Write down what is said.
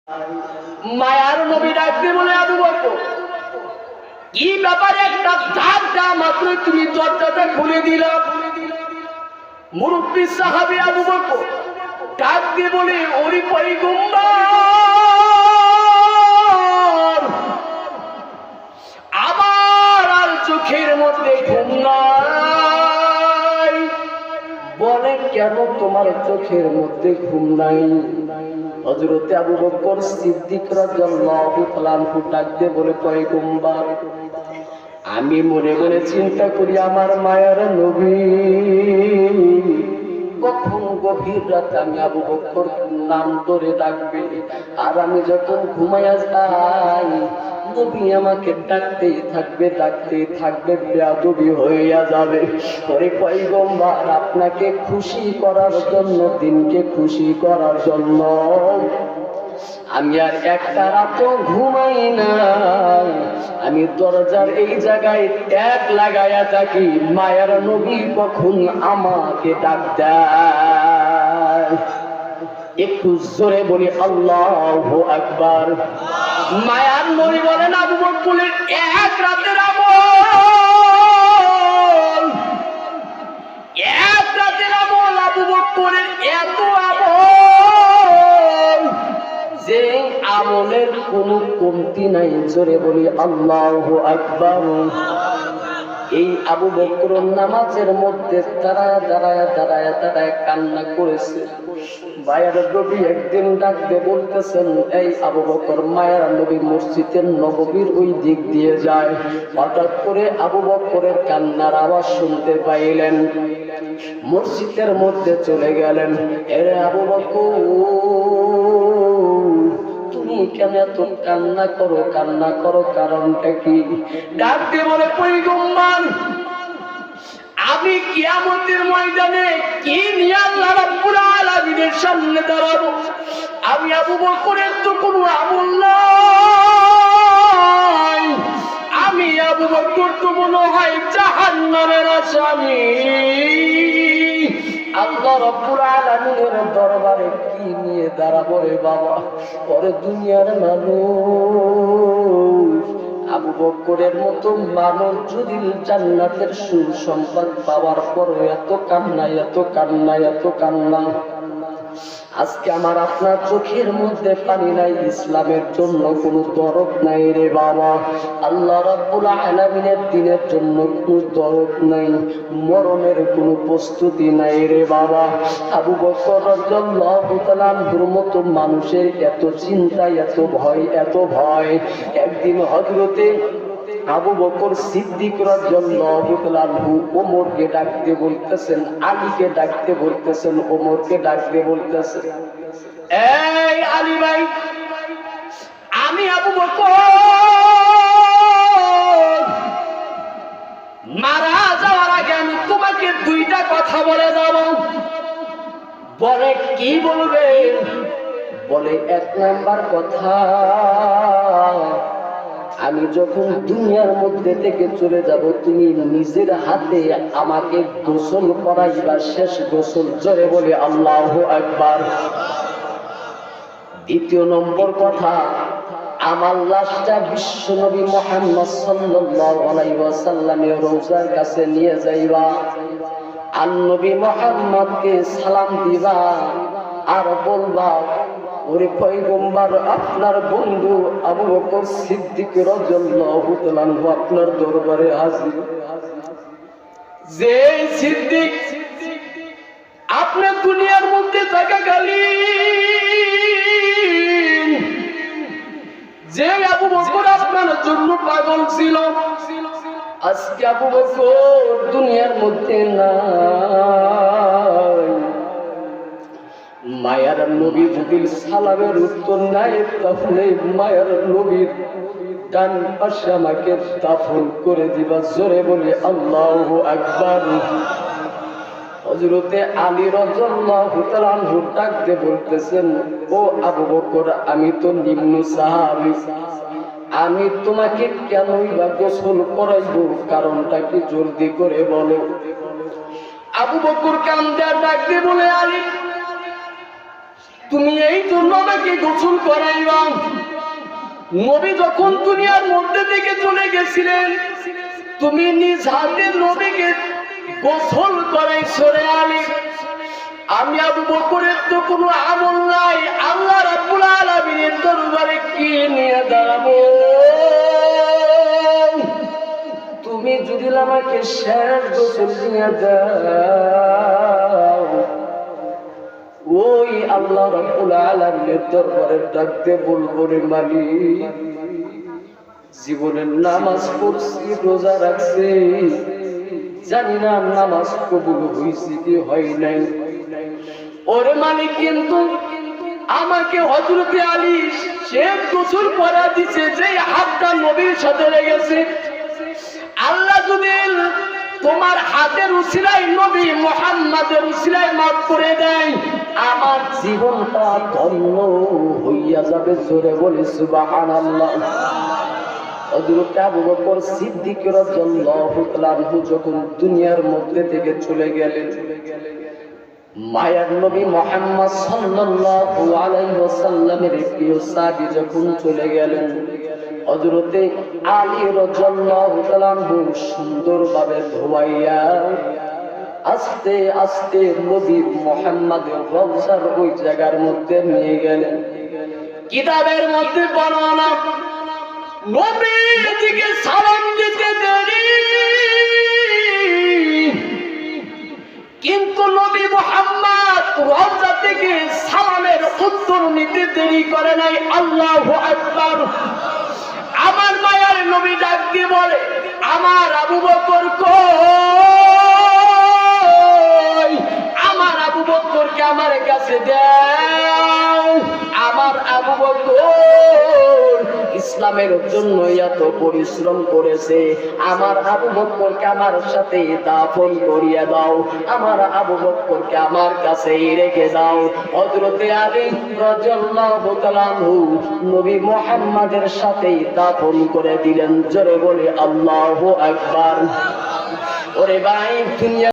মায়ার নবী ডাকতে বলে, আবু বকর কি ব্যাপারে? একটা ধাক্কা মাত্র তুমি দরজাটা খুলে দিলা। মুরব্বী সাহাবী আবু বকর ডাক দিয়ে বলে, ওরে পয়গম্বর, আমার আর চোখের মধ্যে ঘুম নাই। বলে, কেন তোমার চোখের মধ্যে ঘুম নাই? হযরতে আবু বকর সিদ্দিক রাদিয়াল্লাহু তাআলা আনহু ডাক দিয়ে বলে, পয়গম্বর, আমি মনে মনে চিন্তা করি আমার মায়ার নবী কখন গভীর রাতে আমি আবু বকর নাম ধরে ডাকবে, আর আমি যখন ঘুমাইয়া যাই নবী আমাকে ডাকতেই থাকবে, বেয়াদবি হইয়া যাবে। পরে পয়গম্বর, আপনাকে খুশি করার জন্য, দিনকে খুশি করার জন্য আমি আর একটা রাতও ঘুমাই না। আমি দরজার এই জায়গায় ট্যাগ লাগাইয়া থাকি, মায়ার নবী কখন আমাকে ডাক দেয়। একটু জোরে বলি আল্লাহু আকবার। মায়ার নবী বলেন, আবু বকরের এক রাতের আমল, এক রাতের আমল, আবু বকরের এত আমল যে আমলের কোনো কমতি নাই। জোরে বলি আল্লাহু আকবার। এই আবু বকর নামাজের মধ্যে দাঁড়ায় কান্না করেছে। মায়ের নবী একদিন ডাকতে বলতেছেন, এই আবু বকর, মায়ের নবী মসজিদের নববীর ওই দিক দিয়ে যায়। হঠাৎ করে আবু বকরের কান্নার আওয়াজ শুনতে পাইলেন, মসজিদের মধ্যে চলে গেলেন। এরে আবু বকর, তুমি কেন এত কান্না করো, কারণটা কি? ডাকতে বলে, পয়গম্বর, আমি কিয়ামতের ময়দানে কি নিয়ে আল্লাহ রাব্বুল আলামিনের সামনে দাঁড়াবো? আমি আবু বকরের তো কোনো আমল নাই, আমি আবু বকর তো মনে হয় জাহান্নামের আসামি। আল্লাহ রাব্বুল আলামিনের দরবারে কি নিয়ে দাঁড়াবো রে বাবা? পরে দুনিয়ার মানুষ, আবু বকরের মতো মানুষ যদি জান্নাতের সুসংবাদ পাওয়ার পরও এত কান্না, আজকে আমার আপনার চোখের মধ্যে পানি নাই, ইসলামের জন্য কোনো দরদ নাই রে বাবা। আল্লাহ রাব্বুল আলামিনের দ্বীনের জন্য কোনো দরদ নাই, মরণের কোনো প্রস্তুতি নাই রে বাবা। আবু বকর রাদিয়াল্লাহু তাআলা আনহুর মতো মানুষের এত চিন্তা, এত ভয়। একদিন হযরতে আবু বকর সিদ্দিক রাদিয়াল্লাহু তাআলা আনহু ওমরকে ডাকতে বলতেছেন, আলীকে ডাকতে বলতেছেন, ওমরকে ডাকতে বলতেছেন, এই আলী ভাই, আমি আবু বকর মারা যাওয়ার আগে আমি তোমাকে দুইটা কথা বলে যাব। বলে, কি বলবে? বলে, এক নাম্বার কথা, আমি যখন দুনিয়ার মধ্যে থেকে চলে যাব, তুমি নিজের হাতে আমাকে গোসল করাইবা, শেষ গোসল। জোরে বলে আল্লাহু আকবার। দ্বিতীয় নম্বর কথা, আমার লাশটা বিশ্বনবী মুহাম্মদ সাল্লাল্লাহু আলাইহি ওয়াসাল্লামের রওজার কাছে নিয়ে যাইবা, আর নবী মুহাম্মদকে সালাম দিবা, আর বলবা, ওরে পয়গম্বর, আপনার বন্ধু আবু বকর সিদ্দিক রাদিয়াল্লাহু তাআলা আনহু আপনার দরবারে হাজির। যে সিদ্দিক আপনি দুনিয়ার মধ্যে থাকাকালীন যে আবু বকর আপনার জন্য পাগল ছিল, আজকে আবু বকর দুনিয়ার মধ্যে নাই। মায়ার নবী যদি সালামের উত্তর নাই, তাহলে মায়ার নবীর ডান পাশে আমাকে দাফন করে দিবা। জোরে বলে আল্লাহু আকবার। হযরতে আলী রাদিয়াল্লাহু তাআলা আনহু ডাকতে বলতেছেন, ও আবু বকর, আমি তো নিম্ন সাহাবী, আমি তোমাকে কেনই বা গোসল করাইবো, কারণটা কি জলদি করে বলো। আবু বকর কান্দা ডাকতে বলে, আলী তুমি এই জন্য আমাকে গোসল করাইবা। নবী যখন দুনিয়ার মধ্যে থেকে চলে গেছিলেন, তুমি নিজ হাতে নবীকে গোসল করাইছো রে আলী। আমি আবু বকরের তো কোনো আমল নাই, আল্লাহ রাব্বুল আলামিনের দরবারে কি নিয়ে দাঁড়াবো? তুমি যদি আমাকে শেষ গোসল দিয়ে দাও, ওই আল্লাহ রাব্বুল আলামিনের দরবারে ডাকতে বলবো রে মালিক, জীবনের নামাজ পড়ছি, রোজা রাখছি, জানি না নামাজ কবুল হয়েছে কি হয় নাই। ওরে মালিক, কিন্তু আমাকে হযরতে আলী শেষ গোসল করা দিছে, যে হাতটা নবীর সাথে লেগেছে। আল্লাহ যদি তোমার হাতের উসিলায় নবী মুহাম্মাদের উসিলায় মাফ করে দেয়, আমার জীবনটা ধন্য হইয়া যাবে। জোরে বলি সুবহানাল্লাহ। হযরত আবু বকর সিদ্দিক রাদিয়াল্লাহু তাআলা যখন দুনিয়ার মধ্যে থেকে চলে গেলেন, মায়ার নবী মুহাম্মদ সাল্লাল্লাহু আলাইহি ওয়াসাল্লামের প্রিয় সাহাবী যখন চলে গেলেন, হযরতে আলী রাদিয়াল্লাহু তাআলা সুন্দরভাবে ধোয়াইয়া আস্তে আস্তে নবী মুহাম্মদের রওজার ওই জায়গার মধ্যে নিয়ে গেলেন। কিতাবের মধ্যে বর্ণনা, নবীজিকে সালাম দিতে দেরি, কিন্তু নবী মুহাম্মদ রওজা থেকে সালামের উত্তর নিতে দেরি করে নাই। আল্লাহু আকবার। আমার মায়ার নবী ডাক দিয়ে বলে, আমার আবু বকর কই? আমার আবু বকরকে আমার কাছে দাও। আমার আবু বকর ইসলামের জন্য এত পরিশ্রম করেছে, আমার আবু বকরকে আমার সাথে দাফন করিয়ে দাও, আমার আবু বকরকে আমার কাছেই রেখে দাও। হযরতে আলী রাদিয়াল্লাহু তাআলা নবী মুহাম্মাদের সাথে দাফন করে দিলেন। জোরে বলে আল্লাহু আকবার। ওরে ভাই, দুনিয়া